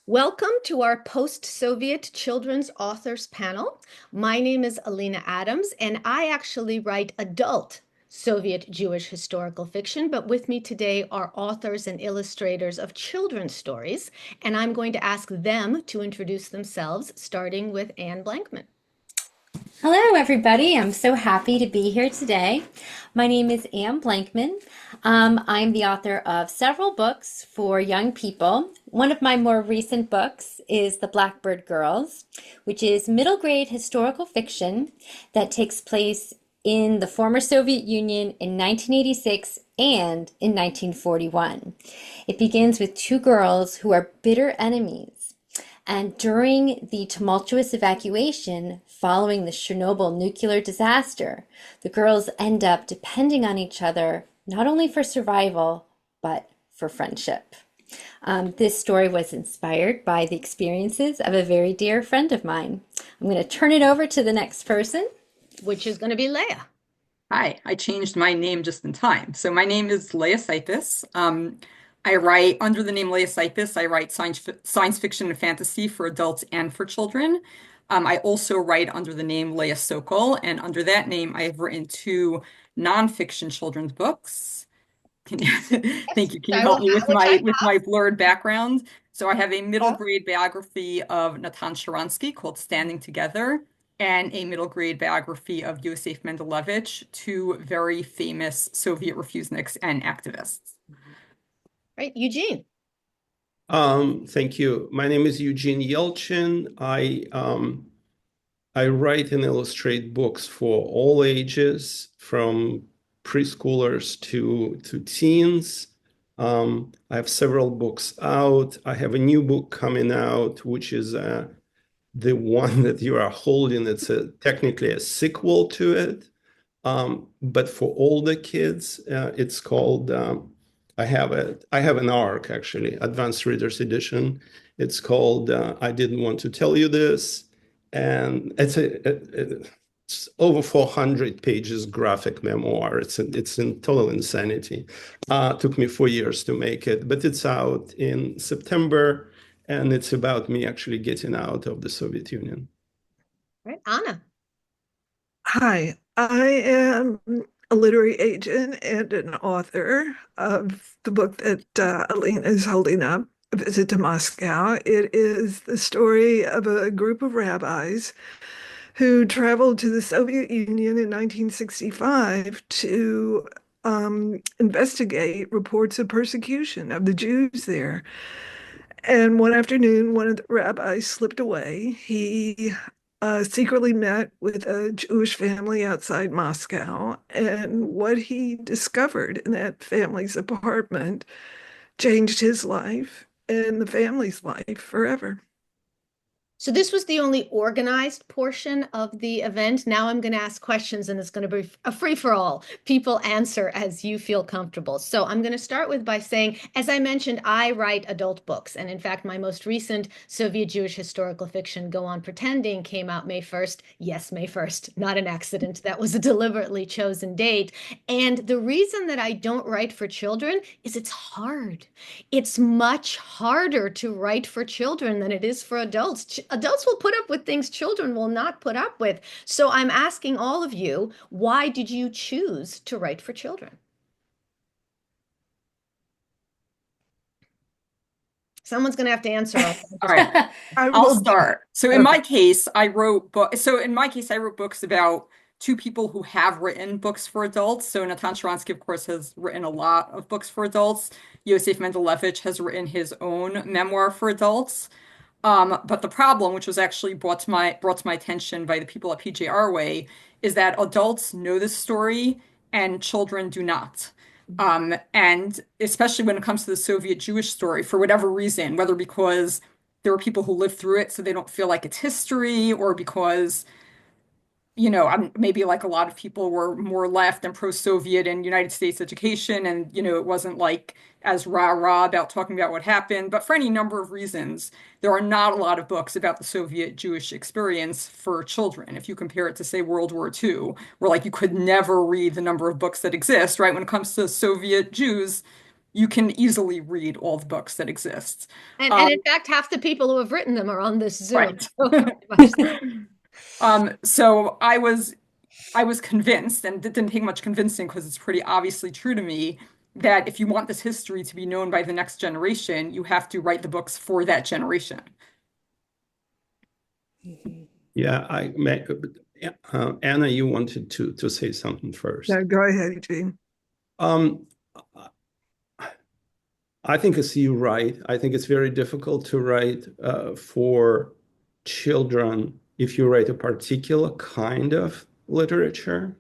Welcome to our post-Soviet children's authors panel. My name is Alina Adams, and I actually write adult Soviet Jewish historical fiction, but with me today are authors and illustrators of children's stories, and I'm going to ask them to introduce themselves, starting with Anne Blankman. Hello, everybody. I'm so happy to be here today. My name is Anne Blankman. I'm the author of several books for young people. One of my more recent books is The Blackbird Girls, which is middle grade historical fiction that takes place in the former Soviet Union in 1986 and in 1941. It begins with two girls who are bitter enemies. And during the tumultuous evacuation following the Chernobyl nuclear disaster, the girls end up depending on each other, not only for survival, but for friendship. This story was inspired by the experiences of a very dear friend of mine. I'm going to turn it over to the next person, which is going to be Leah. Hi, I changed my name just in time. So my name is Leah Cypess. I write under the name Leah Cypess. I write science fiction and fantasy for adults and for children. I also write under the name Leah Sokol, and under that name, I have written two nonfiction children's books. Thank you. Can you help me with my blurred background? So I have a middle grade biography of Natan Sharansky called Standing Together, and a middle grade biography of Yosef Mendelevich, two very famous Soviet refuseniks and activists. Right, Eugene. Thank you. My name is Eugene Yelchin. I write and illustrate books for all ages, from preschoolers to teens. I have several books out. I have a new book coming out, which is the one that you are holding. It's technically a sequel to it, but for older kids. It's called I have an ARC, actually, Advanced Reader's Edition. It's called I Didn't Want to Tell You This, and it's over 400 pages graphic memoir. It's in total insanity. Took me 4 years to make it, but it's out in September. And it's about me actually getting out of the Soviet Union. Right, Anna. Hi, I am a literary agent and an author of the book that Alina is holding up, A Visit to Moscow. It is the story of a group of rabbis who traveled to the Soviet Union in 1965 to investigate reports of persecution of the Jews there. And one afternoon, one of the rabbis slipped away. He secretly met with a Jewish family outside Moscow. And what he discovered in that family's apartment changed his life and the family's life forever. So this was the only organized portion of the event. Now I'm going to ask questions, and it's going to be a free-for-all. People answer as you feel comfortable. So I'm going to start with by saying, as I mentioned, I write adult books. And in fact, my most recent Soviet Jewish historical fiction, Go On Pretending, came out May 1st. Yes, May 1st, not an accident. That was a deliberately chosen date. And the reason that I don't write for children is it's hard. It's much harder to write for children than it is for adults. Adults will put up with things children will not put up with. So I'm asking all of you, why did you choose to write for children? Someone's going to have to answer. All right, I'll start. So in my case, I wrote books about two people who have written books for adults. So Natan Sharansky, of course, has written a lot of books for adults. Yosef Mendelevich has written his own memoir for adults. But the problem, which was actually brought to my attention by the people at PJ Arway, is that adults know this story and children do not. And especially when it comes to the Soviet Jewish story, for whatever reason, whether because there are people who lived through it so they don't feel like it's history, or because maybe like a lot of people were more left and pro-Soviet in United States education, and it wasn't like as rah-rah about talking about what happened. But for any number of reasons, there are not a lot of books about the Soviet Jewish experience for children. If you compare it to, say, World War II, where like you could never read the number of books that exist, right? When it comes to Soviet Jews, you can easily read all the books that exist. And in fact, half the people who have written them are on this Zoom. Right. So So I was convinced, and it didn't take much convincing because it's pretty obviously true to me, that if you want this history to be known by the next generation, you have to write the books for that generation. Yeah, Anna, you wanted to say something first. No, go ahead, Eugene. Um, I think as you write, I think it's very difficult to write for children if you write a particular kind of literature.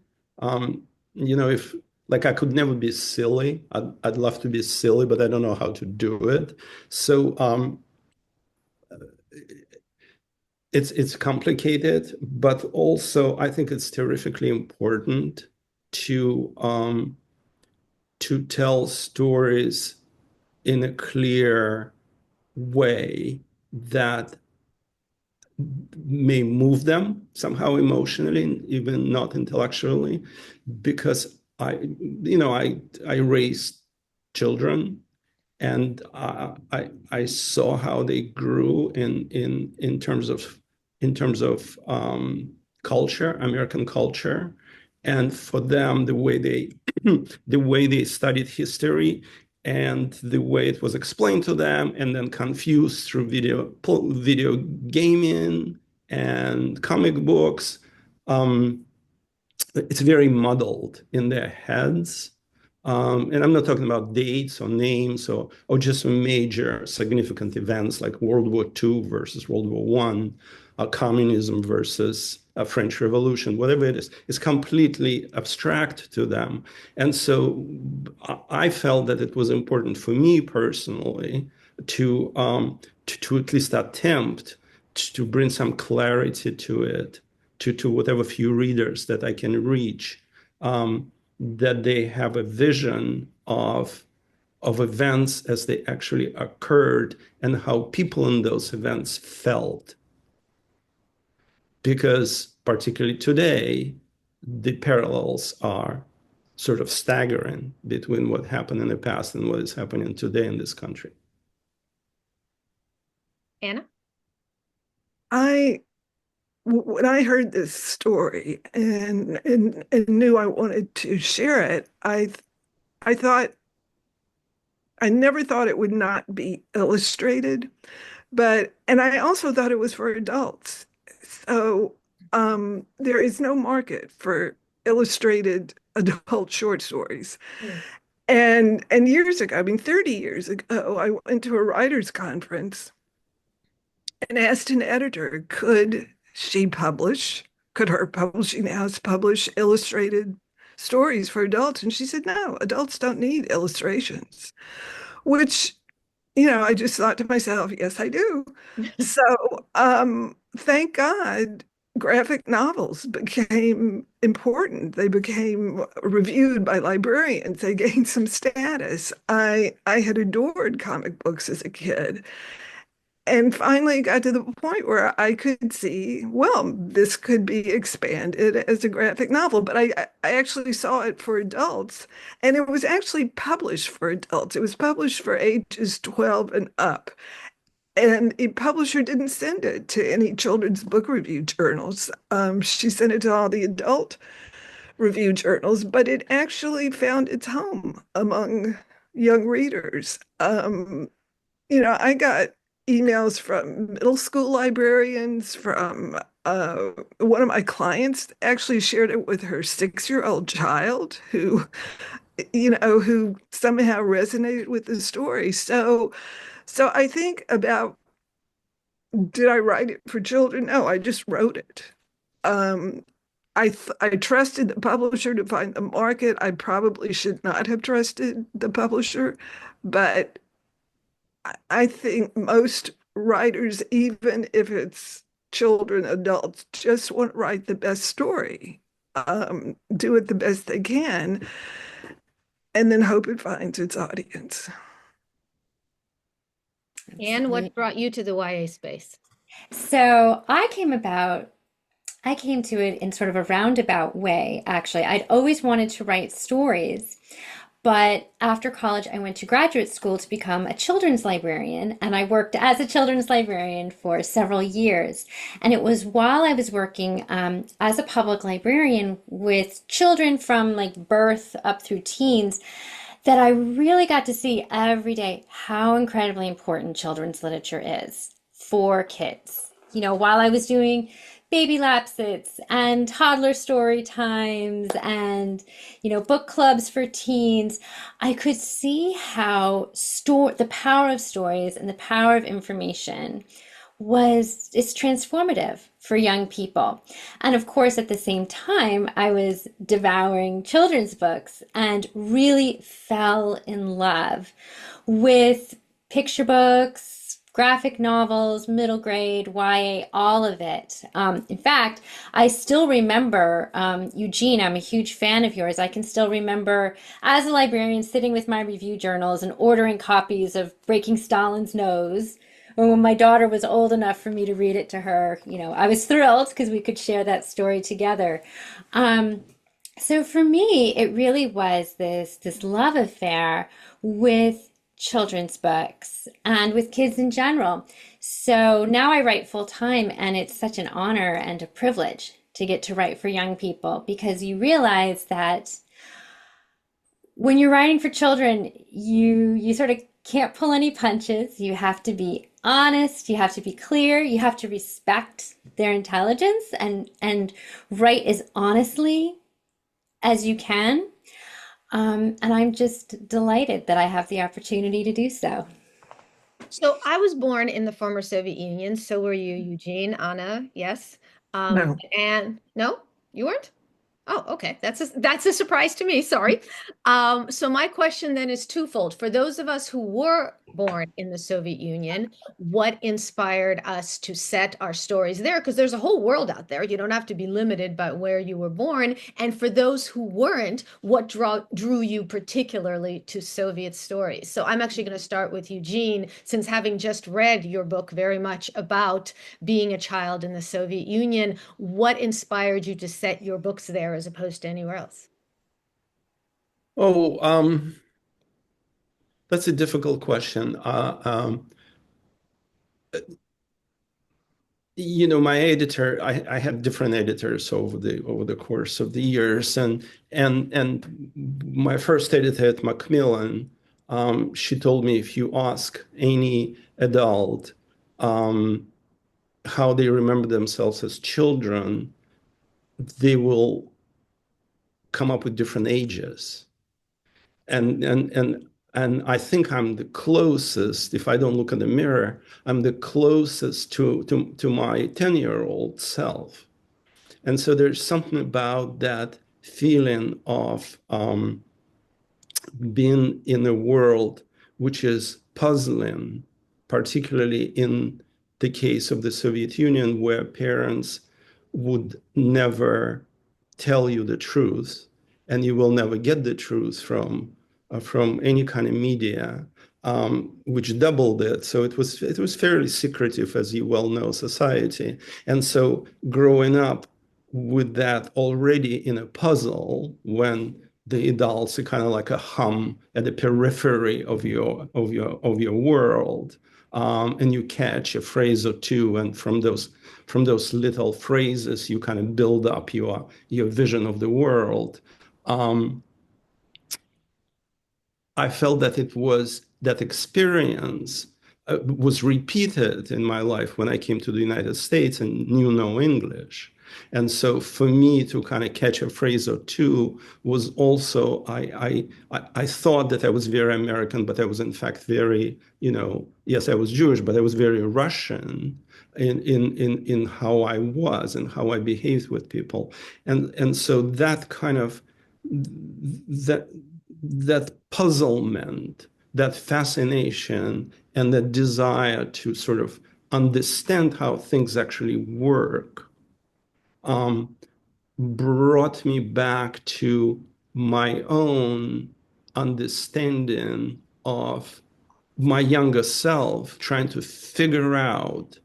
If like I could never be silly. I'd love to be silly, but I don't know how to do it. So it's complicated, but also I think it's terrifically important to tell stories in a clear way that may move them somehow emotionally, even not intellectually, because I raised children, and I saw how they grew in terms of culture, American culture, and for them the way they studied history and the way it was explained to them and then confused through video gaming and comic books. It's very muddled in their heads. And I'm not talking about dates or names or just major significant events like World War II versus World War One, communism versus French Revolution, whatever it is. It's completely abstract to them. And so I felt that it was important for me personally to at least attempt to bring some clarity to it, to whatever few readers that I can reach, that they have a vision of events as they actually occurred and how people in those events felt. Because particularly today, the parallels are sort of staggering between what happened in the past and what is happening today in this country. Anna? When I heard this story and knew I wanted to share it, I thought I never thought it would not be illustrated, and I also thought it was for adults. So there is no market for illustrated adult short stories. Mm. And years ago, I mean 30 years ago, I went to a writers' conference and asked an editor, could her publishing house publish illustrated stories for adults? And she said, no, adults don't need illustrations, which, I just thought to myself, yes, I do. So thank God graphic novels became important. They became reviewed by librarians. They gained some status. I had adored comic books as a kid and finally got to the point where I could see, well, this could be expanded as a graphic novel. But I actually saw it for adults, and it was actually published for adults. It was published for ages 12 and up. And a publisher didn't send it to any children's book review journals. She sent it to all the adult review journals, but it actually found its home among young readers. I got emails from middle school librarians, from one of my clients actually shared it with her 6-year-old child who somehow resonated with the story. So I think about, did I write it for children? No, I just wrote it. I trusted the publisher to find the market. I probably should not have trusted the publisher, but I think most writers, even if it's children, adults, just want to write the best story, do it the best they can, and then hope it finds its audience. Anne, what brought you to the YA space? So I came to it in sort of a roundabout way, actually. I'd always wanted to write stories, But after college, I went to graduate school to become a children's librarian, and I worked as a children's librarian for several years. And it was while I was working as a public librarian with children from like birth up through teens that I really got to see every day how incredibly important children's literature is for kids. You know, while I was doing baby lap sits and toddler story times and, you know, book clubs for teens, I could see how the power of stories and the power of information is transformative for young people. And of course, at the same time, I was devouring children's books and really fell in love with picture books, graphic novels, middle grade, YA, all of it. In fact, I still remember, Eugene, I'm a huge fan of yours. I can still remember as a librarian sitting with my review journals and ordering copies of Breaking Stalin's Nose. When my daughter was old enough for me to read it to her, you know, I was thrilled because we could share that story together. So for me, it really was this love affair with children's books and with kids in general. So now I write full time, and it's such an honor and a privilege to get to write for young people, because you realize that when you're writing for children, you sort of can't pull any punches. You have to be honest, you have to be clear, you have to respect their intelligence and write as honestly as you can. And I'm just delighted that I have the opportunity to do so. So I was born in the former Soviet Union. So were you, Eugene, Anna? Yes. No. And no, you weren't? Oh, okay. That's a surprise to me. Sorry. So my question then is twofold. For those of us who were born in the Soviet Union, what inspired us to set our stories there? Because there's a whole world out there. You don't have to be limited by where you were born. And for those who weren't, what drew you particularly to Soviet stories? So I'm actually going to start with Eugene, since having just read your book very much about being a child in the Soviet Union, what inspired you to set your books there as opposed to anywhere else? Oh, that's a difficult question. My editor, I had different editors over the course of the years, and my first editor at Macmillan, she told me, if you ask any adult how they remember themselves as children, they will come up with different ages. And I think I'm the closest, if I don't look in the mirror, I'm the closest to my 10-year-old self. And so there's something about that feeling of being in a world which is puzzling, particularly in the case of the Soviet Union, where parents would never tell you the truth, and you will never get the truth from any kind of media, which doubled it. So it was fairly secretive, as you well know, society. And so growing up with that already in a puzzle, when the adults are kind of like a hum at the periphery of your world, and you catch a phrase or two, and from those little phrases you kind of build up your vision of the world. I felt that that experience was repeated in my life when I came to the United States and knew no English. And so for me to kind of catch a phrase or two was also, I thought that I was very American, but I was in fact very, yes, I was Jewish, but I was very Russian in how I was and how I behaved with people. And so that kind of, that puzzlement, that fascination, and that desire to sort of understand how things actually work brought me back to my own understanding of my younger self, trying to figure out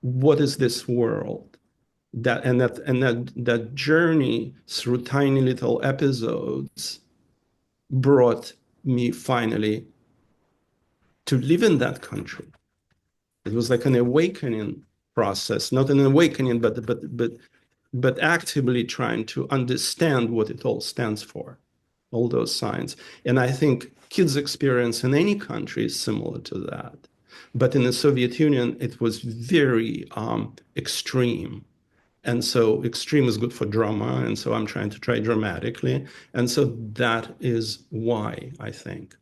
what is this world. That journey through tiny little episodes brought me finally to live in that country. It was like an awakening process, not an awakening, but actively trying to understand what it all stands for, all those signs. And I think kids' experience in any country is similar to that. But in the Soviet Union, it was very extreme. And so extreme is good for drama. And so I'm trying to try dramatically. And so that is why, I think.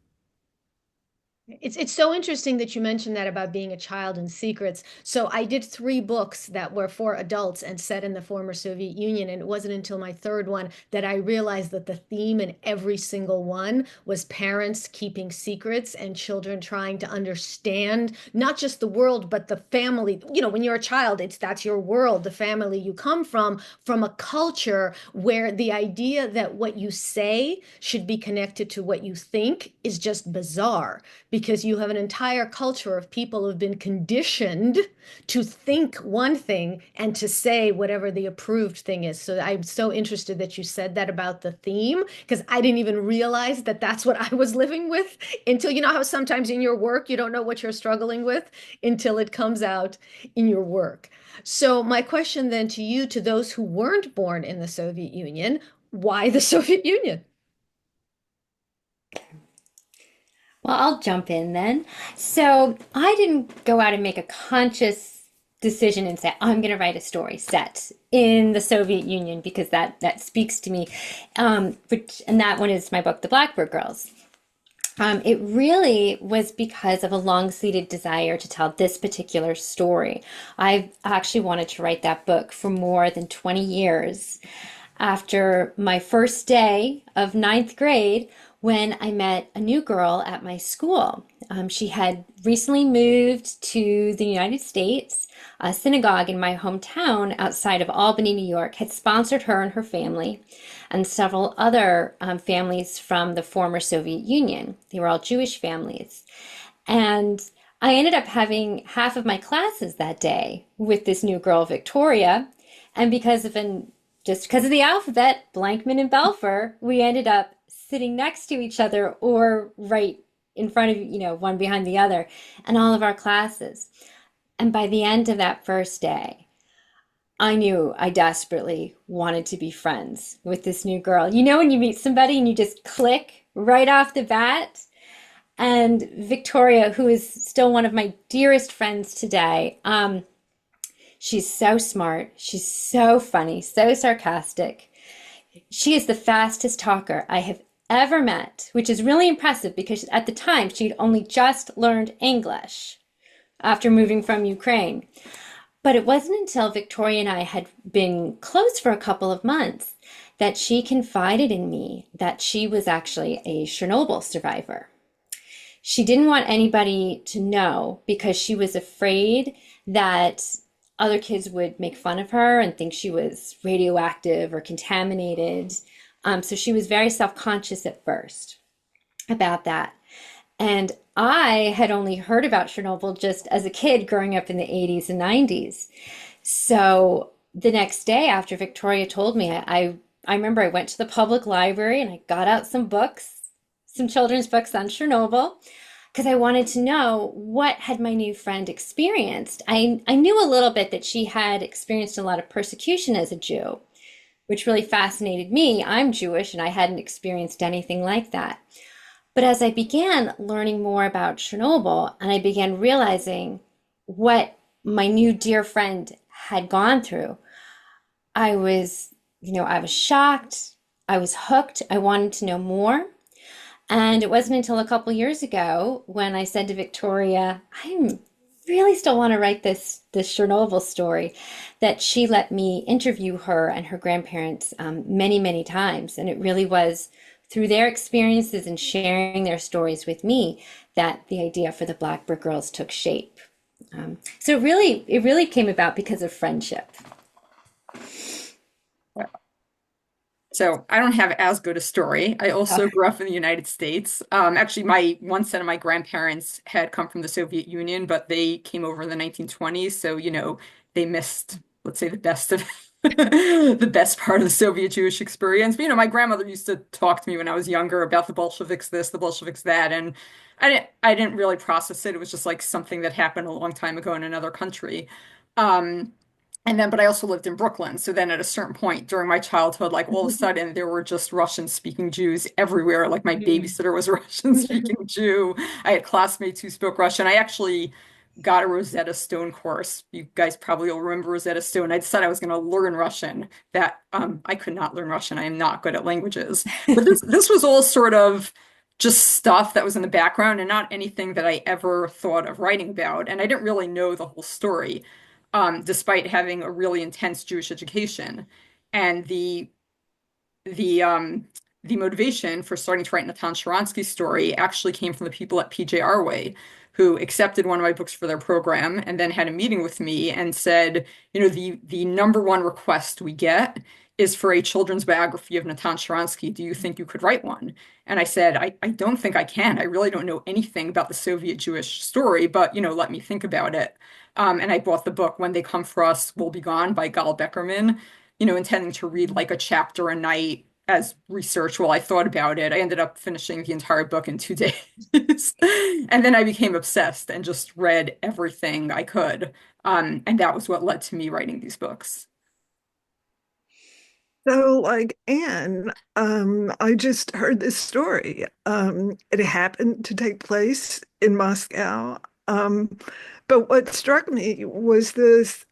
It's so interesting that you mentioned that about being a child in secrets. So I did 3 books that were for adults and set in the former Soviet Union, and it wasn't until my third one that I realized that the theme in every single one was parents keeping secrets and children trying to understand not just the world, but the family. You know, when you're a child, that's your world, the family you come from a culture where the idea that what you say should be connected to what you think is just bizarre, because you have an entire culture of people who've been conditioned to think one thing and to say whatever the approved thing is. So I'm so interested that you said that about the theme, because I didn't even realize that that's what I was living with until, you know how sometimes in your work you don't know what you're struggling with until it comes out in your work. So my question then to you, to those who weren't born in the Soviet Union, why the Soviet Union? Well, I'll jump in then. So I didn't go out and make a conscious decision and say, I'm going to write a story set in the Soviet Union because that speaks to me. And that one is my book, The Blackbird Girls. It really was because of a long-seated desire to tell this particular story. I've actually wanted to write that book for more than 20 years. After my first day of ninth grade, when I met a new girl at my school. She had recently moved to the United States. A synagogue in my hometown outside of Albany, New York, had sponsored her and her family and several other families from the former Soviet Union. They were all Jewish families. And I ended up having half of my classes that day with this new girl, Victoria. And just because of the alphabet, Blankman and Belfer, we ended up sitting next to each other or right in front of, one behind the other in all of our classes. And by the end of that first day, I knew I desperately wanted to be friends with this new girl. You know, when you meet somebody and you just click right off the bat? And Victoria, who is still one of my dearest friends today, she's so smart. She's so funny, so sarcastic. She is the fastest talker I have ever met, which is really impressive because at the time she'd only just learned English after moving from Ukraine. But it wasn't until Victoria and I had been close for a couple of months that she confided in me that she was actually a Chernobyl survivor. She didn't want anybody to know because she was afraid that other kids would make fun of her and think she was radioactive or contaminated. So she was very self-conscious at first about that. And I had only heard about Chernobyl just as a kid growing up in the 80s and 90s. So the next day after Victoria told me, I remember I went to the public library and I got out some books, some children's books on Chernobyl, because I wanted to know what had my new friend experienced. I knew a little bit that she had experienced a lot of persecution as a Jew, which really fascinated me. I'm Jewish and I hadn't experienced anything like that. But as I began learning more about Chernobyl and I began realizing what my new dear friend had gone through, I was shocked. I was hooked. I wanted to know more. And it wasn't until a couple years ago when I said to Victoria, I really still want to write this Chernobyl story, that she let me interview her and her grandparents many, many times. And it really was through their experiences and sharing their stories with me that the idea for the Blackbird Girls took shape. So it really came about because of friendship. So I don't have as good a story. I also grew up in the United States. Actually, one set of my grandparents had come from the Soviet Union, but they came over in the 1920s. So, they missed, let's say, the best of the best part of the Soviet Jewish experience. But, my grandmother used to talk to me when I was younger about the Bolsheviks this, the Bolsheviks that, and I didn't really process it. It was just like something that happened a long time ago in another country. Um, but I also lived in Brooklyn. So then at a certain point during my childhood, like all of a sudden there were just Russian speaking Jews everywhere. Like my babysitter was a Russian speaking Jew. I had classmates who spoke Russian. I actually got a Rosetta Stone course. You guys probably all remember Rosetta Stone. I decided I was going to learn Russian. That I could not learn Russian. I am not good at languages. But this was all sort of just stuff that was in the background and not anything that I ever thought of writing about. And I didn't really know the whole story, despite having a really intense Jewish education. And the the motivation for starting to write Natan Sharansky's story actually came from the people at PJ Arway, who accepted one of my books for their program and then had a meeting with me and said, the number one request we get is for a children's biography of Natan Sharansky. Do you think you could write one? And I said, I don't think I can. I really don't know anything about the Soviet Jewish story, but let me think about it. And I bought the book When They Come for Us, We'll Be Gone by Gal Beckerman, intending to read like a chapter a night as research while I thought about it. I ended up finishing the entire book in 2 days. And then I became obsessed and just read everything I could. And that was what led to me writing these books. So, like Anne, I just heard this story. It happened to take place in Moscow. But what struck me was this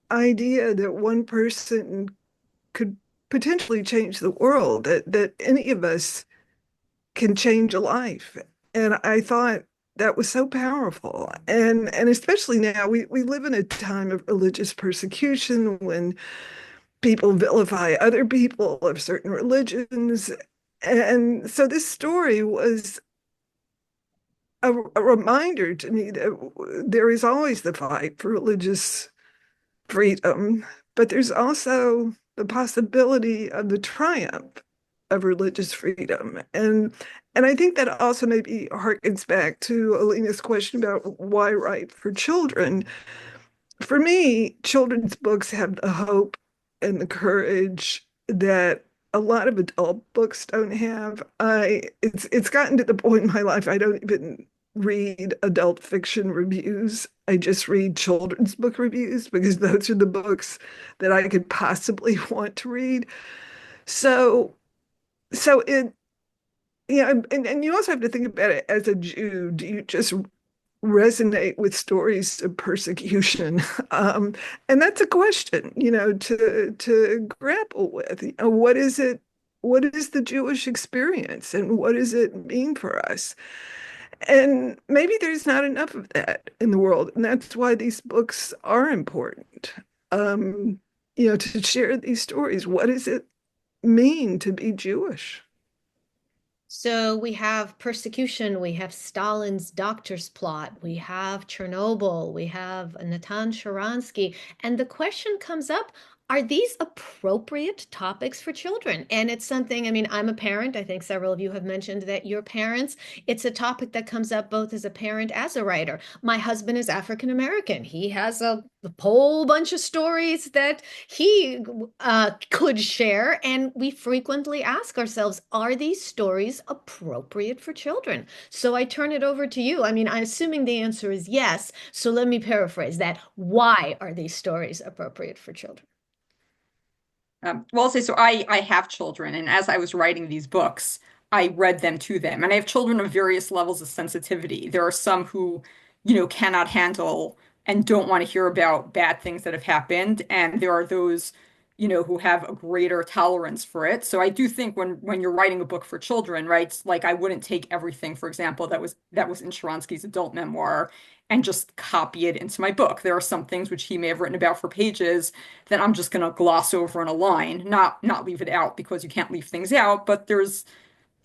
idea that one person could potentially change the world, that any of us can change a life. And I thought that was so powerful. And especially now, we live in a time of religious persecution when people vilify other people of certain religions. And so this story was a reminder to me that there is always the fight for religious freedom, but there's also the possibility of the triumph of religious freedom. And I think that also maybe harkens back to Alina's question about why write for children. For me, children's books have the hope and the courage that a lot of adult books don't have. It's gotten to the point in my life I don't even read adult fiction reviews. I just read children's book reviews because those are the books that I could possibly want to read. So so it yeah, and you also have to think about it as a Jew. Do you just resonate with stories of persecution? Um, and that's a question, to grapple with. What is it? What is the Jewish experience, and what does it mean for us? And maybe there's not enough of that in the world, and that's why these books are important. Um, to share these stories. What does it mean to be Jewish? So we have persecution, we have Stalin's doctor's plot, we have Chernobyl, we have Natan Sharansky, and the question comes up, are these appropriate topics for children? And it's something, I mean, I'm a parent. I think several of you have mentioned that you're parents. It's a topic that comes up both as a parent, as a writer. My husband is African American. He has a whole bunch of stories that he could share. And we frequently ask ourselves, are these stories appropriate for children? So I turn it over to you. I mean, I'm assuming the answer is yes. So let me paraphrase that. Why are these stories appropriate for children? Well, I'll say so. I have children, and as I was writing these books, I read them to them. And I have children of various levels of sensitivity. There are some who, cannot handle and don't want to hear about bad things that have happened. And there are those, who have a greater tolerance for it. So I do think when you're writing a book for children, right, it's like I wouldn't take everything, for example, that was in Sharansky's adult memoir and just copy it into my book. There are some things which he may have written about for pages that I'm just going to gloss over in a line, not leave it out because you can't leave things out, but there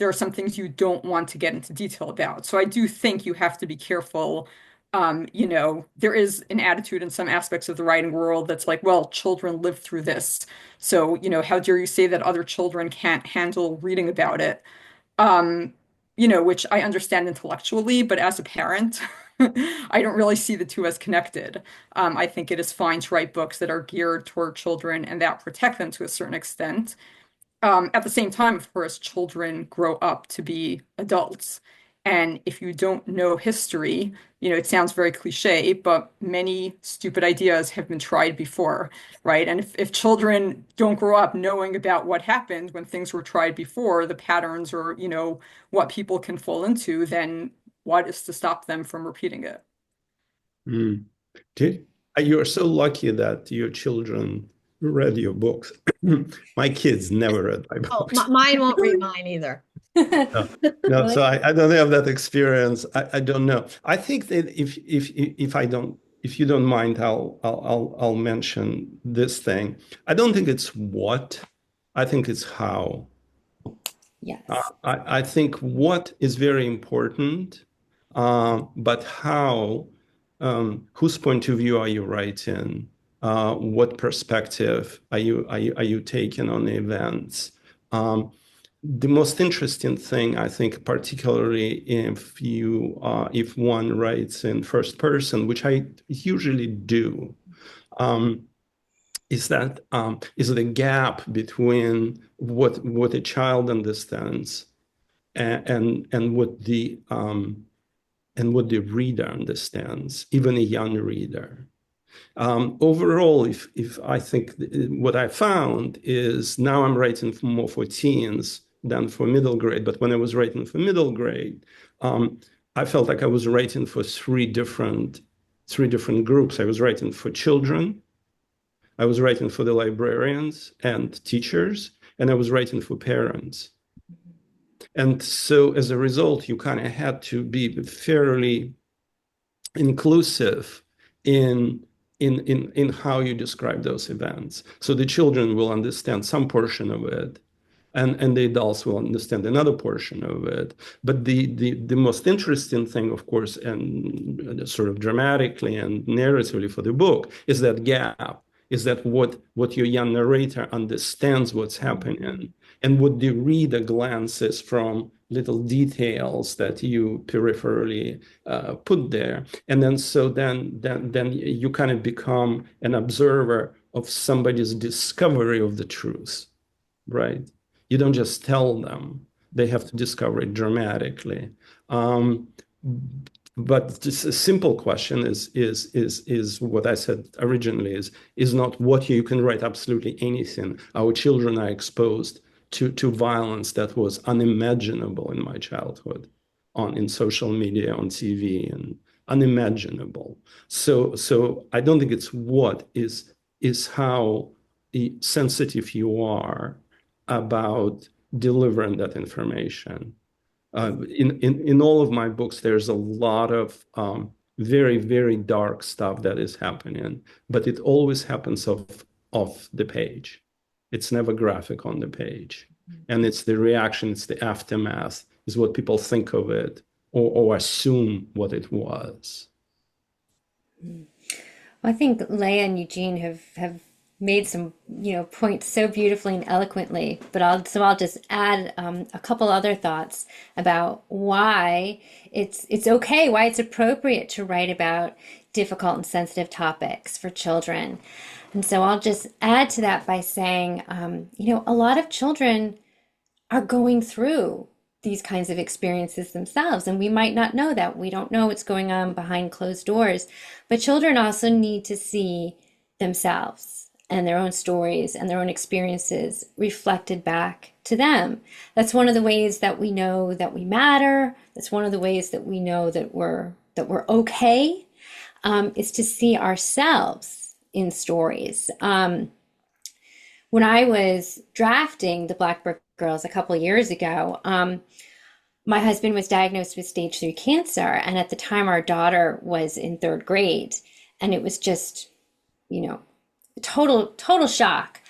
are some things you don't want to get into detail about. So I do think you have to be careful. There is an attitude in some aspects of the writing world that's like, well, children live through this. So, how dare you say that other children can't handle reading about it? Which I understand intellectually, but as a parent, I don't really see the two as connected. I think it is fine to write books that are geared toward children and that protect them to a certain extent. At the same time, of course, children grow up to be adults. And if you don't know history, it sounds very cliche, but many stupid ideas have been tried before, right? And if children don't grow up knowing about what happened when things were tried before, the patterns or, what people can fall into, then what is to stop them from repeating it? Mm. You're so lucky that your children read your books. My kids never read my Oh, books. mine won't read mine either. No, no, so I don't have that experience. I don't know. I think that if you don't mind, I'll mention this thing. I don't think it's what, I think it's how. Yes. I think what is very important, but how, whose point of view are you writing? What perspective are you taking on the events? The most interesting thing, I think, particularly if one writes in first person, which I usually do, um, is the gap between what a child understands and what the reader understands, even a young reader. Overall, if I think what I found is now I'm writing more for teens than for middle grade. But when I was writing for middle grade, I felt like I was writing for three different groups. I was writing for children, I was writing for the librarians and teachers, and I was writing for parents. And so as a result, you kind of had to be fairly inclusive in how you describe those events. So the children will understand some portion of it, and the adults will understand another portion of it. But the most interesting thing, of course, and sort of dramatically and narratively for the book, is that gap, is that what your young narrator understands what's happening, and what the reader glances from little details that you peripherally put there. And then you kind of become an observer of somebody's discovery of the truth, right? You don't just tell them; they have to discover it dramatically. Um, but just a simple question is what I said originally is not what you can write absolutely anything. Our children are exposed to violence that was unimaginable in my childhood, in social media, on TV, and unimaginable. So I don't think it's what is how sensitive you are about delivering that information. In all of my books, there's a lot of very, very dark stuff that is happening, but it always happens off the page. It's never graphic on the page. And it's the reaction, it's the aftermath, is what people think of it or assume what it was. I think Leah and Eugene have made some, points so beautifully and eloquently. But I'll just add a couple other thoughts about why it's okay, why it's appropriate to write about difficult and sensitive topics for children. And so I'll just add to that by saying, a lot of children are going through these kinds of experiences themselves, and we might not know that. We don't know what's going on behind closed doors, but children also need to see themselves and their own stories and their own experiences reflected back to them. That's one of the ways that we know that we matter. That's one of the ways that we know that we're okay, is to see ourselves in stories. When I was drafting the Black Brick Girls a couple of years ago, my husband was diagnosed with stage 3 cancer, and at the time our daughter was in 3rd grade, and it was just, total shock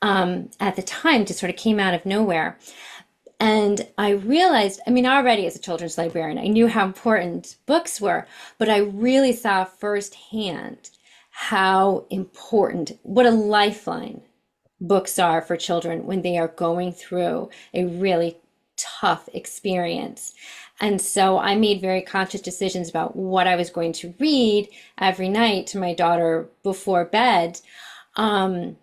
at the time, just sort of came out of nowhere. And I realized, already as a children's librarian, I knew how important books were, but I really saw firsthand how important, what a lifeline books are for children when they are going through a really tough experience. And so I made very conscious decisions about what I was going to read every night to my daughter before bed. Um,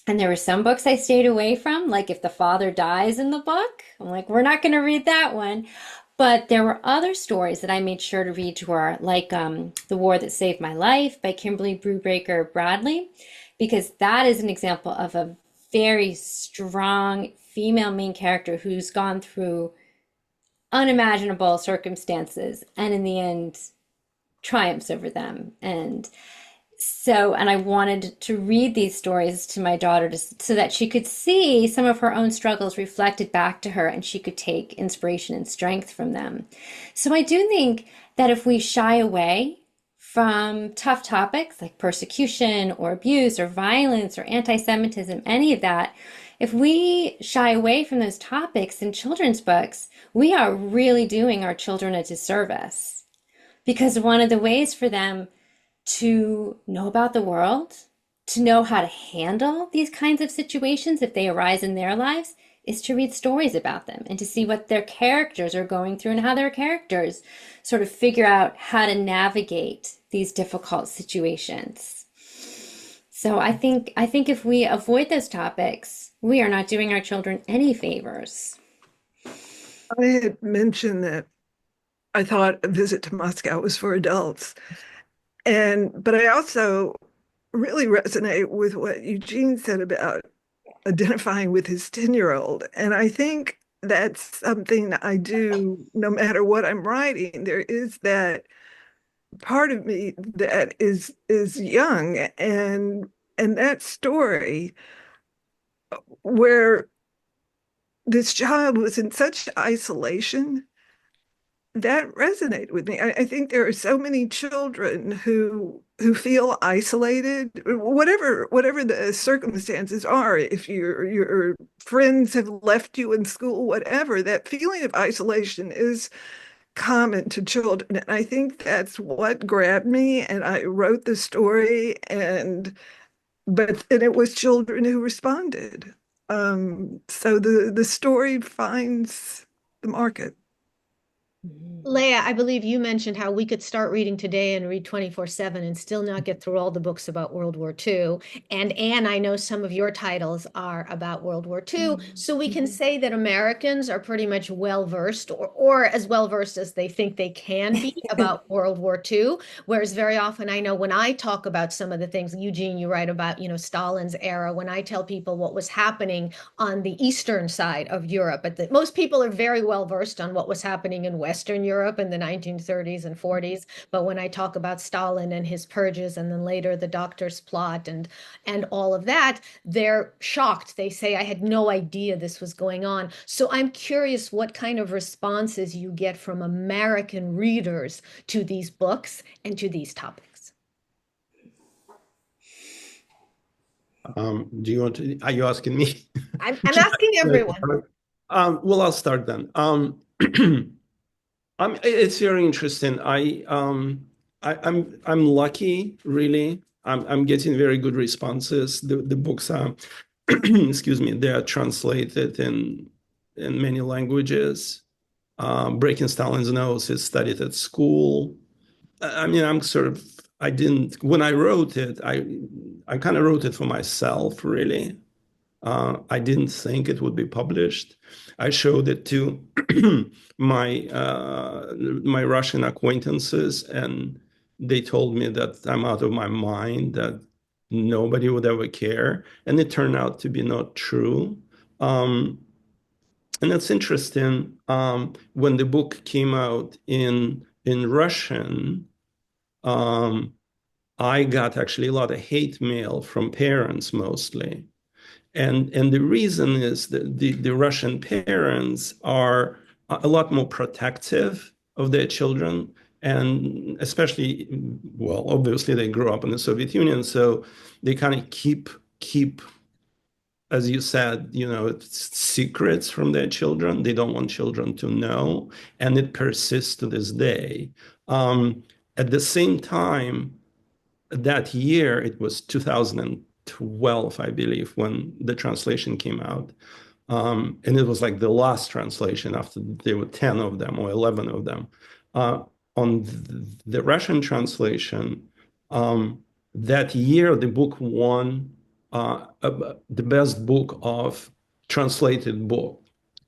and there were some books I stayed away from, like if the father dies in the book, I'm like, we're not going to read that one. But there were other stories that I made sure to read to her, like The War That Saved My Life by Kimberly Brubaker Bradley, because that is an example of a very strong female main character who's gone through unimaginable circumstances and in the end triumphs over them. And I wanted to read these stories to my daughter so that she could see some of her own struggles reflected back to her and she could take inspiration and strength from them. So I do think that if we shy away from tough topics like persecution or abuse or violence or anti-Semitism, any of that, if we shy away from those topics in children's books, we are really doing our children a disservice. Because one of the ways for them to know about the world, to know how to handle these kinds of situations if they arise in their lives, is to read stories about them and to see what their characters are going through and how their characters sort of figure out how to navigate these difficult situations. So I think if we avoid those topics, we are not doing our children any favors. I had mentioned that I thought A Visit to Moscow was for adults. But I also really resonate with what Eugene said about identifying with his 10-year-old. And I think that's something I do no matter what I'm writing. There is that part of me that is young, and that story where this child was in such isolation, that resonated with me. I think there are so many children who feel isolated, whatever the circumstances are. If your friends have left you in school, whatever, that feeling of isolation is common to children. And I think that's what grabbed me. And I wrote the story, and it was children who responded. So the story finds the market. Leah, I believe you mentioned how we could start reading today and read 24/7 and still not get through all the books about World War II. And Anne, I know some of your titles are about World War II. So we can say that Americans are pretty much well versed or as well versed as they think they can be about World War II. Whereas very often I know when I talk about some of the things, Eugene, you write about, Stalin's era, when I tell people what was happening on the eastern side of Europe, most people are very well versed on what was happening in Western Europe in the 1930s and 40s. But when I talk about Stalin and his purges, and then later the Doctor's Plot and all of that, they're shocked. They say, I had no idea this was going on. So I'm curious what kind of responses you get from American readers to these books and to these topics. Do you want to, are you asking me? I'm asking everyone. Well, I'll start then. It's very interesting. I'm lucky, really. I'm getting very good responses. The books are, excuse me, they are translated in many languages. Breaking Stalin's Nose is studied at school. I mean, when I wrote it, I kind of wrote it for myself, really. I didn't think it would be published. I showed it to my Russian acquaintances, and they told me that I'm out of my mind, that nobody would ever care. And it turned out to be not true. And it's interesting. When the book came out in Russian, I got actually a lot of hate mail from parents mostly. And the reason is that the Russian parents are a lot more protective of their children. And especially, well, obviously they grew up in the Soviet Union, so they kind of keep, as you said, secrets from their children. They don't want children to know, and it persists to this day. At the same time, that year, it was 2012, I believe, when the translation came out. And it was like the last translation after there were 10 of them or 11 of them. On the Russian translation, that year the book won the best book of translated book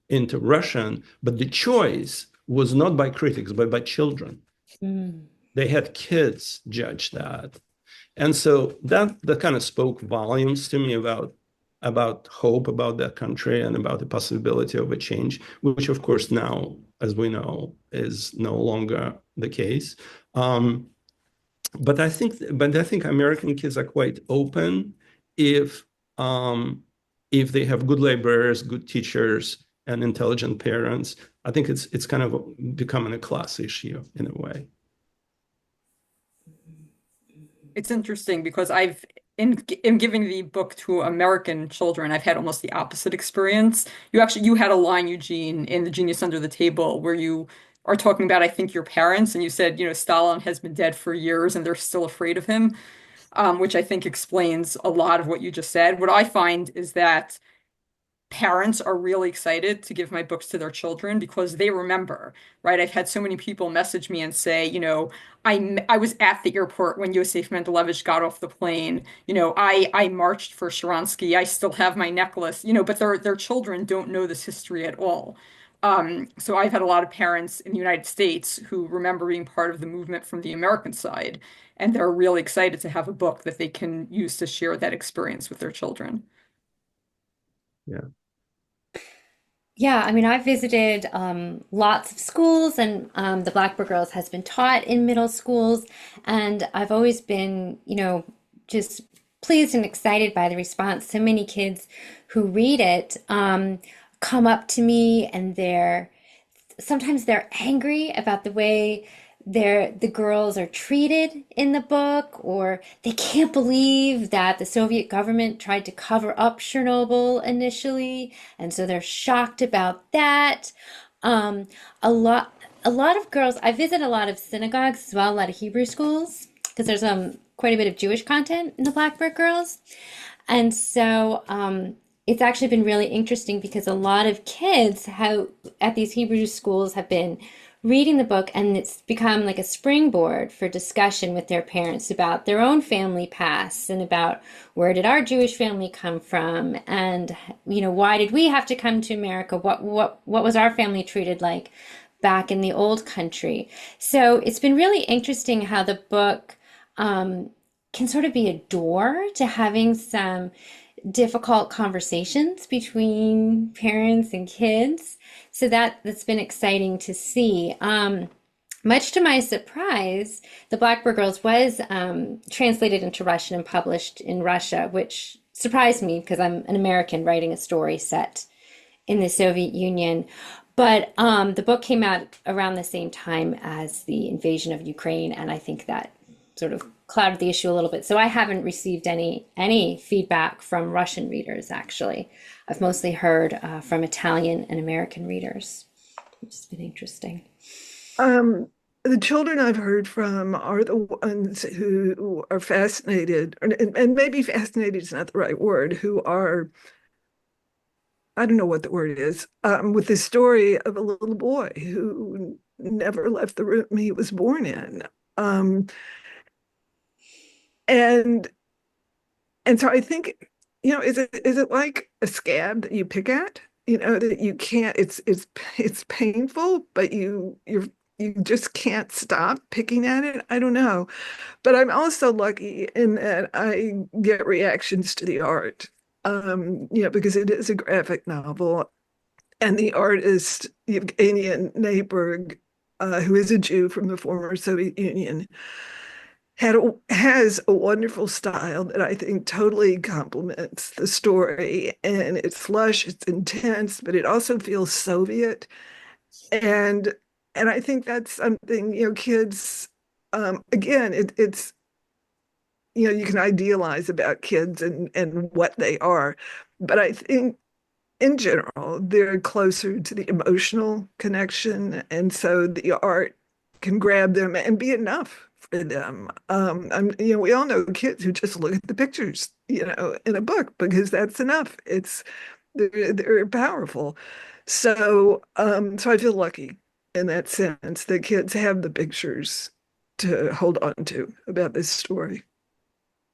into Russian, but the choice was not by critics, but by children. Mm. They had kids judge that. And so that kind of spoke volumes to me about hope about that country and about the possibility of a change, which of course now, as we know, is no longer the case. But I think American kids are quite open if they have good librarians, good teachers, and intelligent parents. I think it's kind of becoming a class issue in a way. It's interesting because in giving the book to American children, I've had almost the opposite experience. You had a line, Eugene, in The Genius Under the Table where you are talking about, I think, your parents, and you said, Stalin has been dead for years and they're still afraid of him, which I think explains a lot of what you just said. What I find is that parents are really excited to give my books to their children because they remember, right? I've had so many people message me and say, I was at the airport when Yosef Mendlevich got off the plane. I marched for Sharansky. I still have my necklace, but their children don't know this history at all. So I've had a lot of parents in the United States who remember being part of the movement from the American side, and they're really excited to have a book that they can use to share that experience with their children. Yeah. Yeah, I mean, I've visited lots of schools, and the Blackbird Girls has been taught in middle schools, and I've always been, just pleased and excited by the response. So many kids who read it come up to me, and sometimes they're angry about the way the girls are treated in the book, or they can't believe that the Soviet government tried to cover up Chernobyl initially, and so they're shocked about that. Um, a lot of girls. I visit a lot of synagogues as well, a lot of Hebrew schools, because there's quite a bit of Jewish content in the Blackbird Girls, and so it's actually been really interesting because a lot of kids at these Hebrew schools have been reading the book, and it's become like a springboard for discussion with their parents about their own family past and about where did our Jewish family come from, and why did we have to come to America? What was our family treated like back in the old country? So it's been really interesting how the book can sort of be a door to having some difficult conversations between parents and kids. So that's been exciting to see. Much to my surprise, The Blackbird Girls was translated into Russian and published in Russia, which surprised me because I'm an American writing a story set in the Soviet Union. But the book came out around the same time as the invasion of Ukraine, and I think that sort of clouded the issue a little bit. So I haven't received any feedback from Russian readers, actually. I've mostly heard from Italian and American readers, which has been interesting. The children I've heard from are the ones who are fascinated, and maybe fascinated is not the right word, who are, I don't know what the word is, with the story of a little boy who never left the room he was born in. And so I think, is it like a scab that you pick at? That you can't, it's painful, but you just can't stop picking at it. I don't know. But I'm also lucky in that I get reactions to the art. Because it is a graphic novel. And the artist, Evgeny Neighborg, who is a Jew from the former Soviet Union, has a wonderful style that I think totally complements the story. And it's lush, it's intense, but it also feels Soviet. And I think that's something, kids, again, it's, you can idealize about kids and what they are. But I think in general, they're closer to the emotional connection. And so the art can grab them and be enough for them. We all know kids who just look at the pictures, in a book because that's enough. They're powerful. So I feel lucky in that sense that kids have the pictures to hold on to about this story.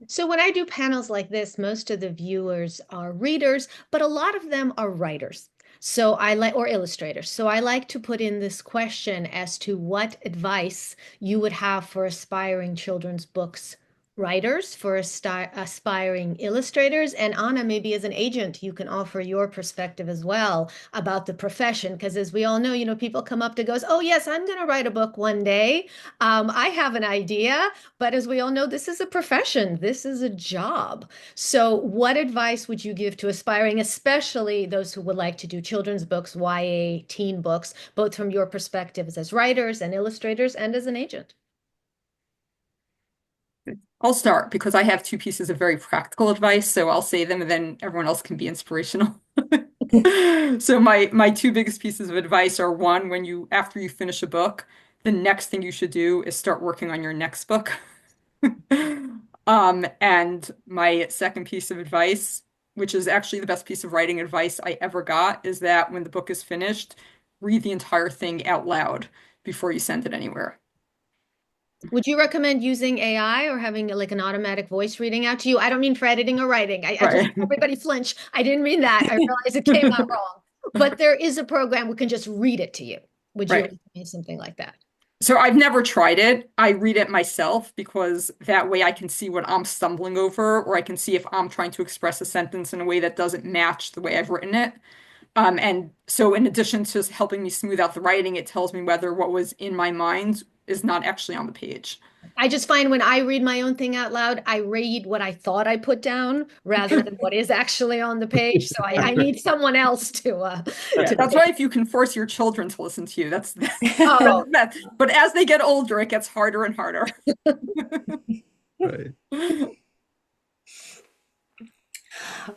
So when I do panels like this, most of the viewers are readers, but a lot of them are writers. So I like, or illustrators. So I like to put in this question as to what advice you would have for aspiring children's books writers, for aspiring illustrators. And Anna, maybe as an agent, you can offer your perspective as well about the profession. Because as we all know, people come up to goes, oh, yes, I'm going to write a book one day. I have an idea. But as we all know, this is a profession, this is a job. So, what advice would you give to aspiring, especially those who would like to do children's books, YA, teen books, both from your perspectives as writers and illustrators and as an agent? I'll start because I have two pieces of very practical advice, so I'll say them and then everyone else can be inspirational. So my two biggest pieces of advice are one, after you finish a book, the next thing you should do is start working on your next book. And my second piece of advice, which is actually the best piece of writing advice I ever got, is that when the book is finished, read the entire thing out loud before you send it anywhere. Would you recommend using AI or having like an automatic voice reading out to you? I don't mean for editing or writing. I just, everybody flinch. I didn't mean that. I realize it came out wrong. But there is a program we can just read it to you. Would you recommend something like that? So I've never tried it. I read it myself because that way I can see what I'm stumbling over, or I can see if I'm trying to express a sentence in a way that doesn't match the way I've written it. And so in addition to helping me smooth out the writing, it tells me whether what was in my mind is not actually on the page. I just find when I read my own thing out loud, I read what I thought I put down rather than what is actually on the page. So I need someone else to that's why if you can force your children to listen to you, that's oh. But as they get older, it gets harder and harder. Right.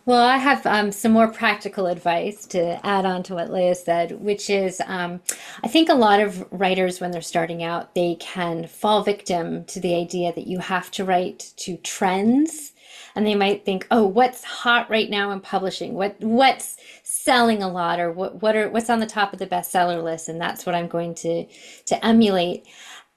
Well, I have some more practical advice to add on to what Leah said, which is I think a lot of writers, when they're starting out, they can fall victim to the idea that you have to write to trends. And they might think, oh, what's hot right now in publishing? What's selling a lot, or what's on the top of the bestseller list? And that's what I'm going to emulate.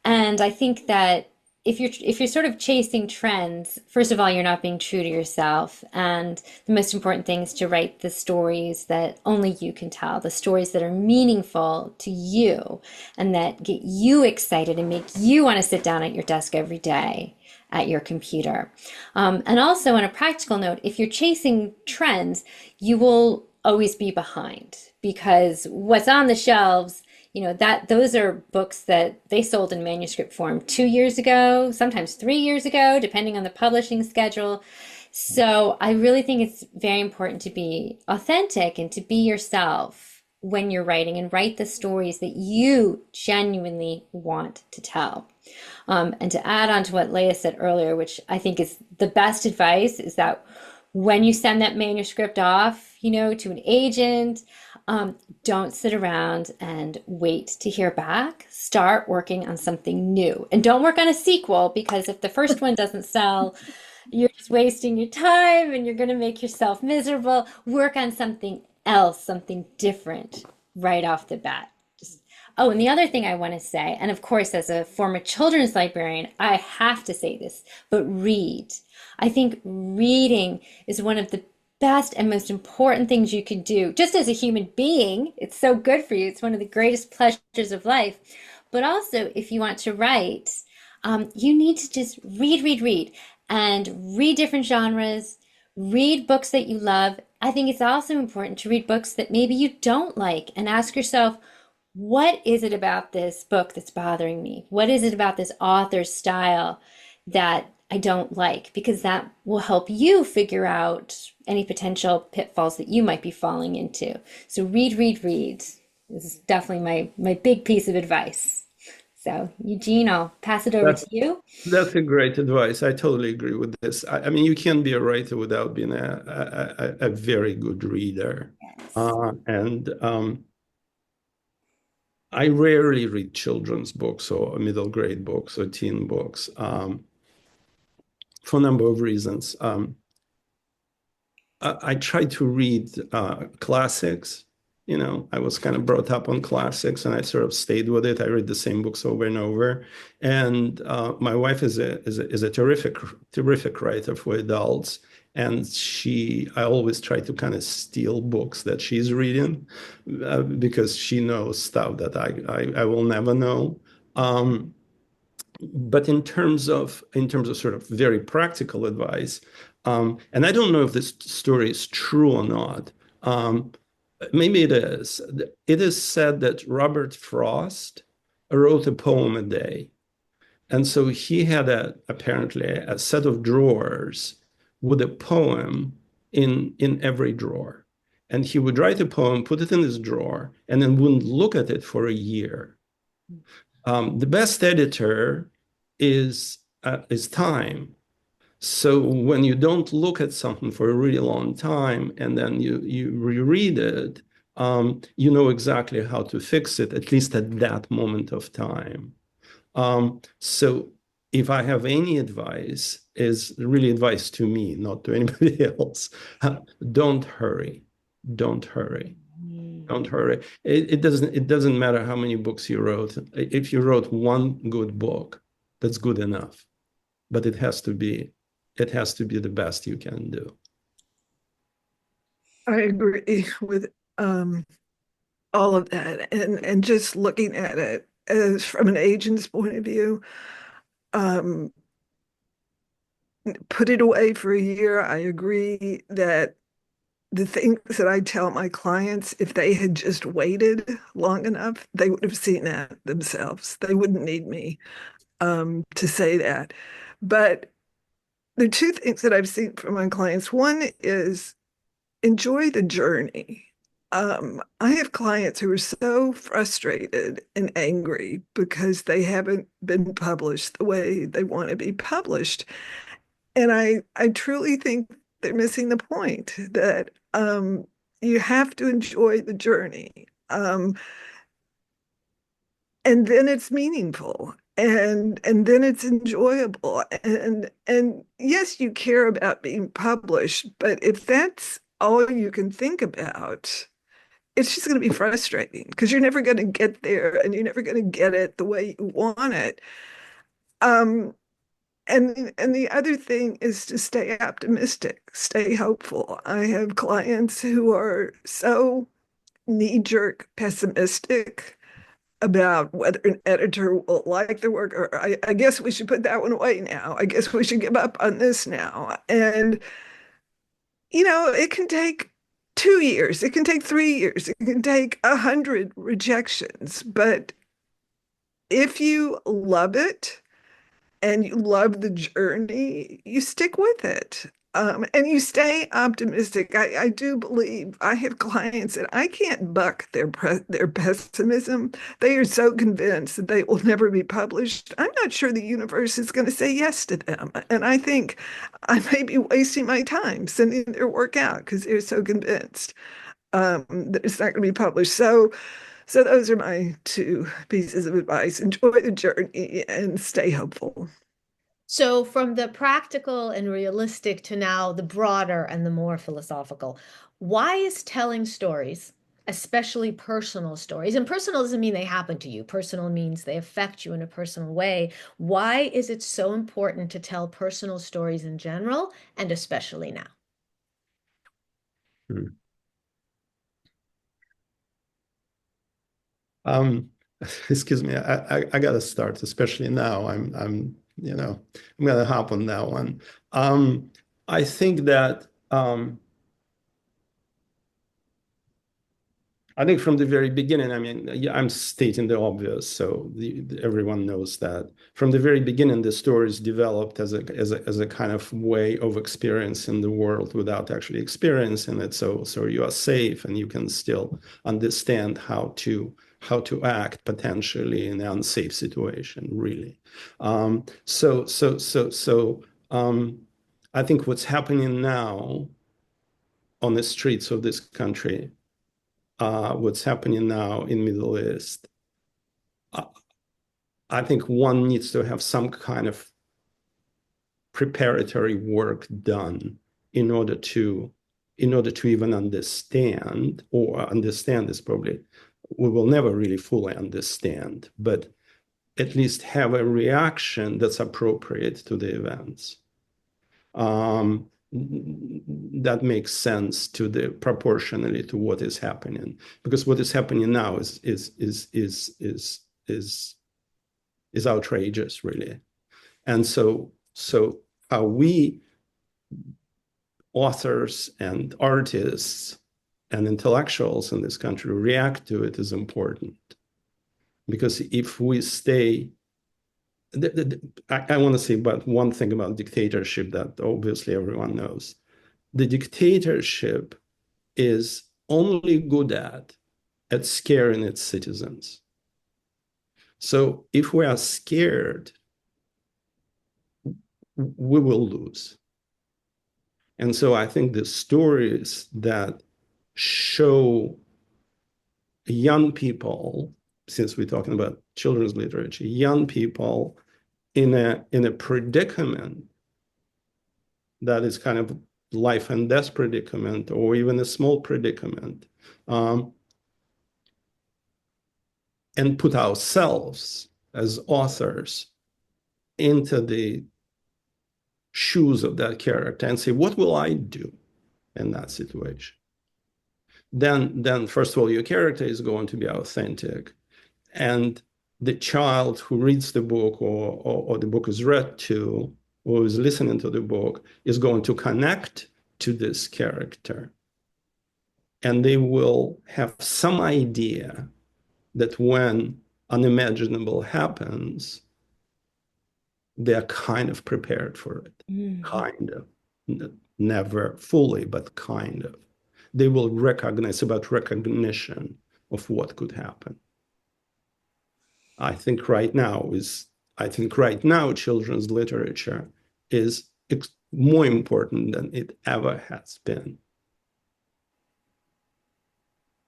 And I think that if you're sort of chasing trends, first of all, you're not being true to yourself. And the most important thing is to write the stories that only you can tell, the stories that are meaningful to you and that get you excited and make you want to sit down at your desk every day at your computer. And also on a practical note, if you're chasing trends, you will always be behind because what's on the shelves, that those are books that they sold in manuscript form 2 years ago, sometimes 3 years ago, depending on the publishing schedule. So I really think it's very important to be authentic and to be yourself when you're writing and write the stories that you genuinely want to tell. And to add on to what Leah said earlier, which I think is the best advice, is that when you send that manuscript off, to an agent, don't sit around and wait to hear back. Start working on something new. And don't work on a sequel, because if the first one doesn't sell, you're just wasting your time and you're going to make yourself miserable. Work on something else, something different right off the bat. Oh, and the other thing I want to say, and of course, as a former children's librarian, I have to say this, but read. I think reading is one of the best and most important things you can do. Just as a human being, it's so good for you. It's one of the greatest pleasures of life. But also, if you want to write, you need to just read, and read different genres, read books that you love. I think it's also important to read books that maybe you don't like and ask yourself, what is it about this book that's bothering me? What is it about this author's style that I don't like? Because that will help you figure out any potential pitfalls that you might be falling into. So read. This is definitely my big piece of advice. So Eugene, I'll pass it over to you. That's a great advice. I totally agree with this. I mean, you can't be a writer without being a very good reader. Yes. I rarely read children's books or middle grade books or teen books for a number of reasons. I try to read classics. You know, I was kind of brought up on classics, and I sort of stayed with it. I read the same books over and over. And my wife is a terrific writer for adults, and I always try to kind of steal books that she's reading because she knows stuff that I will never know. Um, but in terms of sort of very practical advice, and I don't know if this story is true or not. Maybe it is. It is said that Robert Frost wrote a poem a day, and so he had apparently a set of drawers with a poem in every drawer, and he would write a poem, put it in his drawer, and then wouldn't look at it for a year. The best editor is time. So when you don't look at something for a really long time and then you reread it, you know exactly how to fix it, at least at that moment of time. So if I have any advice, is really advice to me, not to anybody else. Don't hurry. Don't hurry. Don't hurry. It doesn't matter how many books you wrote. If you wrote one good book, that's good enough. But it has to be the best you can do. I agree with all of that, and just looking at it as from an agent's point of view, um, put it away for a year. I agree that the things that I tell my clients, if they had just waited long enough, they would have seen that themselves. They wouldn't need me to say that. But the two things that I've seen from my clients, one is enjoy the journey. I have clients who are so frustrated and angry because they haven't been published the way they want to be published. And I truly think they're missing the point that you have to enjoy the journey. And then it's meaningful and then it's enjoyable. And yes, you care about being published, but if that's all you can think about, it's just going to be frustrating because you're never going to get there and you're never going to get it the way you want it. Um, and the other thing is to stay optimistic, stay hopeful. I have clients who are so knee-jerk pessimistic about whether an editor will like the work, or I guess we should put that one away now. I guess we should give up on this now. And, it can take 2 years, it can take 3 years, it can take 100 rejections. But if you love it, and you love the journey, you stick with it. And you stay optimistic. I do believe I have clients that I can't buck their pessimism. They are so convinced that they will never be published. I'm not sure the universe is going to say yes to them. And I think I may be wasting my time sending their work out because they're so convinced that it's not going to be published. So those are my two pieces of advice. Enjoy the journey and stay hopeful. So, from the practical and realistic to now the broader and the more philosophical, why is telling stories, especially personal stories, and personal doesn't mean they happen to you, personal means they affect you in a personal way. Why is it so important to tell personal stories in general and especially now? Hmm. Um, Excuse me, I gotta start, especially now. I'm gonna hop on that one. I think that I think from the very beginning, I mean, yeah, I'm stating the obvious, so everyone knows that. From the very beginning, the story is developed as a kind of way of experiencing the world without actually experiencing it. So you are safe and you can still understand how to act potentially in an unsafe situation, really. I think what's happening now on the streets of this country, what's happening now in Middle East, uh, I think one needs to have some kind of preparatory work done in order to in order to even understand, or understand is probably, we will never really fully understand, but at least have a reaction that's appropriate to the events. That makes sense to the proportionally to what is happening, because what is happening now is outrageous, really. And so how we authors and artists and intellectuals in this country react to it is important, because if we stay, I want to say about one thing about dictatorship that obviously everyone knows. The dictatorship is only good at scaring its citizens. So if we are scared, we will lose. And so I think the stories that show young people, since we're talking about children's literature, young people in a predicament that is kind of life and death predicament, or even a small predicament, and put ourselves as authors into the shoes of that character and say, what will I do in that situation? Then first of all, your character is going to be authentic. And the child who reads the book, or the book is read to, or is listening to the book, is going to connect to this character. And they will have some idea that when unimaginable happens, they're kind of prepared for it. Kind of. Never fully, but kind of. They will recognize, about recognition of what could happen. I think right now children's literature is more important than it ever has been.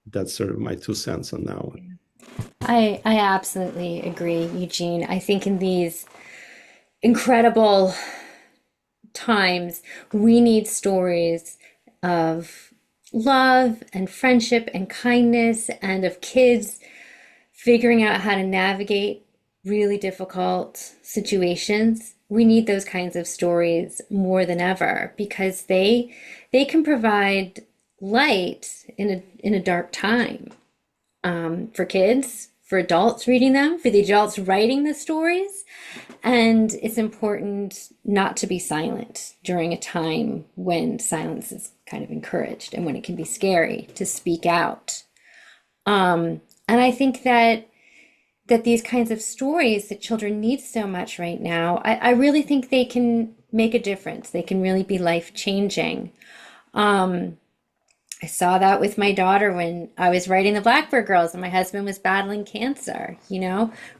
That's sort of my 2 cents on that one. I absolutely agree, Eugene. I think in these incredible times, we need stories of love and friendship and kindness, and of kids figuring out how to navigate really difficult situations. We need those kinds of stories more than ever, because they can provide light in a dark time, for kids, for adults reading them, for the adults writing the stories. And it's important not to be silent during a time when silence is kind of encouraged, and when it can be scary to speak out. And I think that these kinds of stories that children need so much right now, I really think they can make a difference. They can really be life-changing. I saw that with my daughter when I was writing The Blackbird Girls and my husband was battling cancer,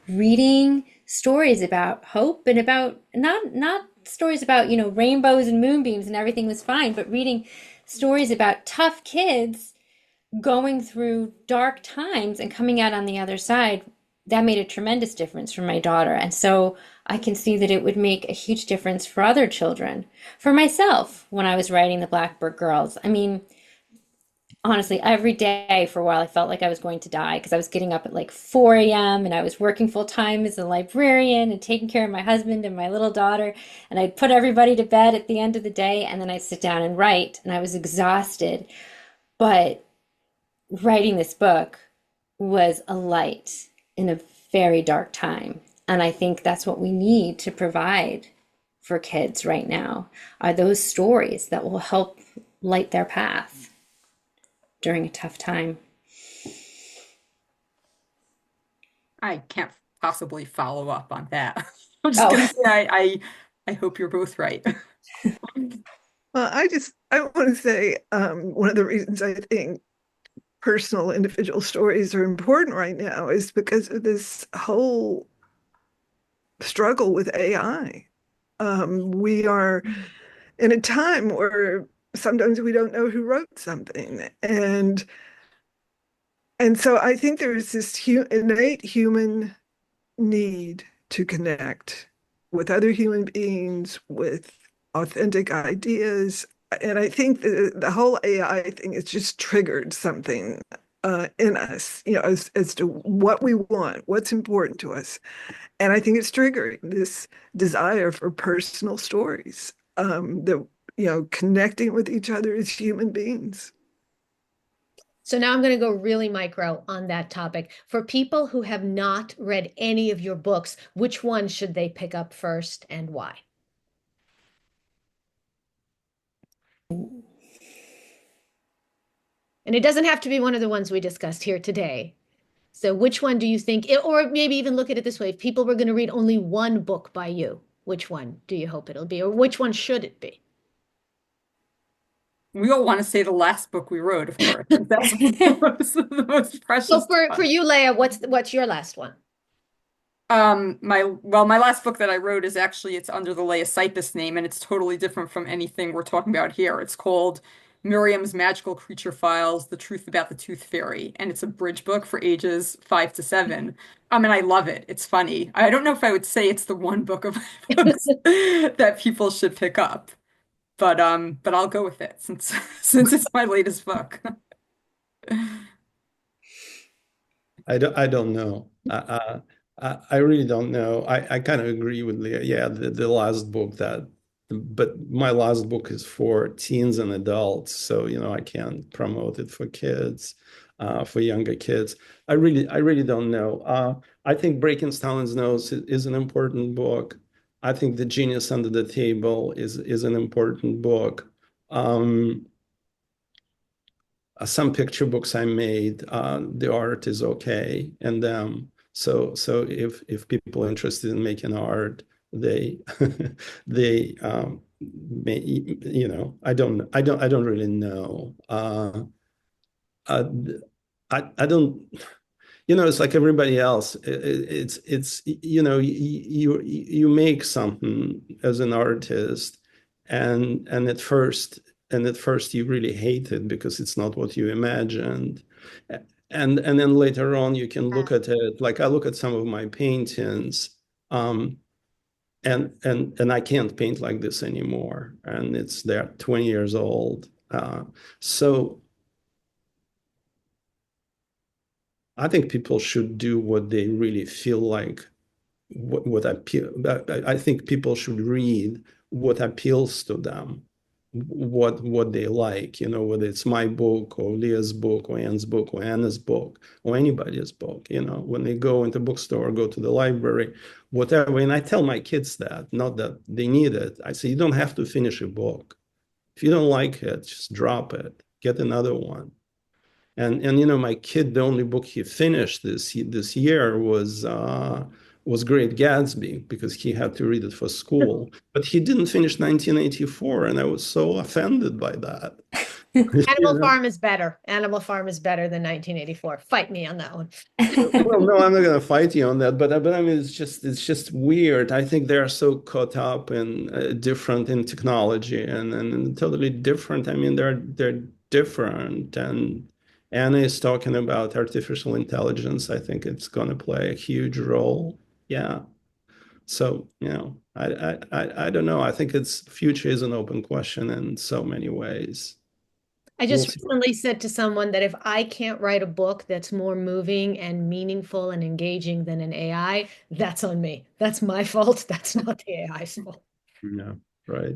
reading stories about hope, and about not stories about, rainbows and moonbeams and everything was fine, but reading stories about tough kids going through dark times and coming out on the other side. That made a tremendous difference for my daughter. And so I can see that it would make a huge difference for other children. For myself, when I was writing The Blackbird Girls, I mean, honestly, every day for a while, I felt like I was going to die, because I was getting up at like 4 a.m. and I was working full time as a librarian and taking care of my husband and my little daughter. And I'd put everybody to bed at the end of the day, and then I'd sit down and write, and I was exhausted. But writing this book was a light in a very dark time. And I think that's what we need to provide for kids right now, are those stories that will help light their path during a tough time. I can't possibly follow up on that. I'm just gonna say I hope you're both right. Well, I want to say one of the reasons I think personal individual stories are important right now is because of this whole struggle with AI. We are in a time where sometimes we don't know who wrote something, and so I think there's this innate human need to connect with other human beings, with authentic ideas, And I think the whole AI thing has just triggered something in us, as to what we want, what's important to us. And I think it's triggering this desire for personal stories, that, connecting with each other as human beings. So now I'm going to go really micro on that topic. For people who have not read any of your books, which one should they pick up first and why? And it doesn't have to be one of the ones we discussed here today. So which one do you think, or maybe even look at it this way, if people were going to read only one book by you, which one do you hope it'll be, or which one should it be? We all want to say the last book we wrote, of course. That's the most So precious to for us. you, Leah, what's your last one? My last book that I wrote is actually it's under the Leah Cypess name, and it's totally different from anything we're talking about here. It's called Miriam's Magical Creature Files: The Truth About the Tooth Fairy, and it's a bridge book for ages 5 to 7. And I love it. It's funny. I don't know if I would say it's the one book of my books that people should pick up, but I'll go with it since since it's my latest book. I don't know. I really don't know. I kind of agree with Leah. Yeah, the last book but my last book is for teens and adults, so I can't promote it for kids, for younger kids. I really don't know. I think Breaking Stalin's Nose is an important book. I think The Genius Under the Table is an important book. Um, some picture books I made, the art is okay, and so if people are interested in making art, they they may, I don't really know. Uh, I don't. It's like everybody else. It's you make something as an artist, and at first you really hate it because it's not what you imagined, and then later on you can look at it. Like I look at some of my paintings, um, and I can't paint like this anymore, and they're 20 years old. So I think people should do what they really feel like, what appeal. I think people should read what appeals to them, what they like, whether it's my book or Leah's book or Anne's book or Anna's book or anybody's book, when they go into bookstore, go to the library, whatever. And I tell my kids that, not that they need it. I say, you don't have to finish a book. If you don't like it, just drop it, get another one. And my kid, the only book he finished this year was Great Gatsby because he had to read it for school. But he didn't finish 1984, and I was so offended by that. You Animal know? Farm is better. Animal Farm is better than 1984. Fight me on that one. Well, no, I'm not going to fight you on that, but I mean, it's just weird. I think they're so caught up in different in technology and totally different. I mean, they're different, and Anna is talking about artificial intelligence. I think it's going to play a huge role. Yeah. So, I don't know. I think its future is an open question in so many ways. I We'll just see. recently said to someone that if I can't write a book that's more moving and meaningful and engaging than an AI, that's on me. That's my fault. That's not the AI's fault. Yeah, right.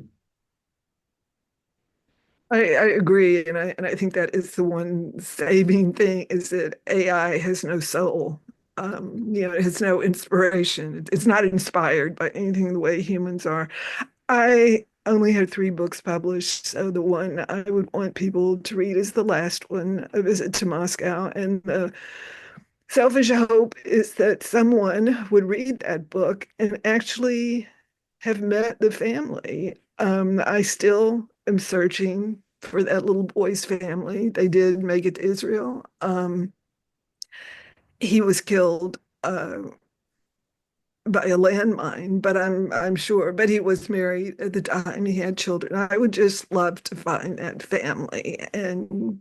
I agree, and I think that is the one saving thing is that AI has no soul. It has no inspiration. It's not inspired by anything the way humans are. I only have 3 books published, so the one I would want people to read is the last one, A Visit to Moscow. And the selfish hope is that someone would read that book and actually have met the family. I still am searching for that little boy's family. They did make it to Israel. He was killed by a landmine, but I'm sure. But he was married at the time. He had children. I would just love to find that family, and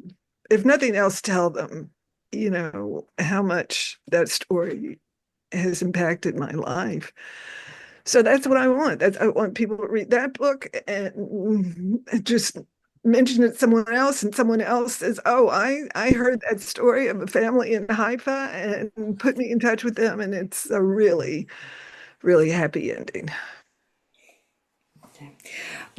if nothing else, tell them, how much that story has impacted my life. So that's what I want. I want people to read that book and just mention it to someone else, and someone else says, "Oh, I heard that story of a family in Haifa," and put me in touch with them, and it's a really, really happy ending.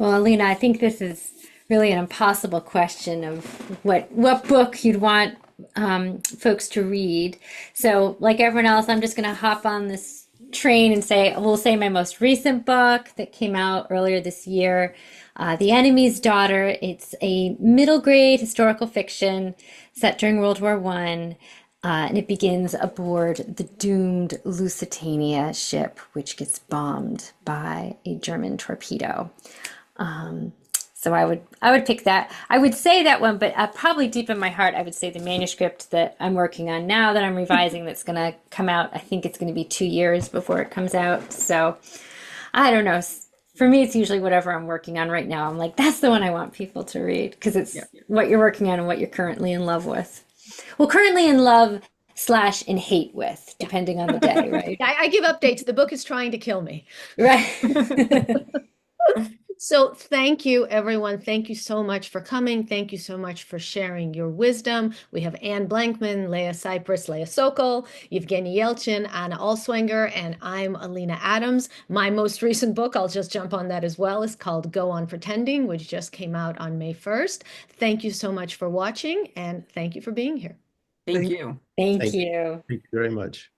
Well, Alina, I think this is really an impossible question of what book you'd want folks to read. So, like everyone else, I'm just going to hop on this train and we'll say my most recent book that came out earlier this year, The Enemy's Daughter. It's a middle grade historical fiction set during World War I. And it begins aboard the doomed Lusitania ship, which gets bombed by a German torpedo. So I would pick that. I would say that one, but probably deep in my heart, I would say the manuscript that I'm working on now that I'm revising that's going to come out. I think it's going to be 2 years before it comes out. So I don't know. For me, it's usually whatever I'm working on right now. I'm like, that's the one I want people to read because it's what you're working on and what you're currently in love with. Well, currently in love / in hate with, depending on the day, right? I give updates. The book is trying to kill me. Right. So thank you, everyone. Thank you so much for coming. Thank you so much for sharing your wisdom. We have Anne Blankman, Leah Cypess, Leah Sokol, Eugene Yelchin, Anna Olswanger, and I'm Alina Adams. My most recent book, I'll just jump on that as well, is called Go On Pretending, which just came out on May 1st. Thank you so much for watching, and thank you for being here. Thank you. Thank you. Thank you very much.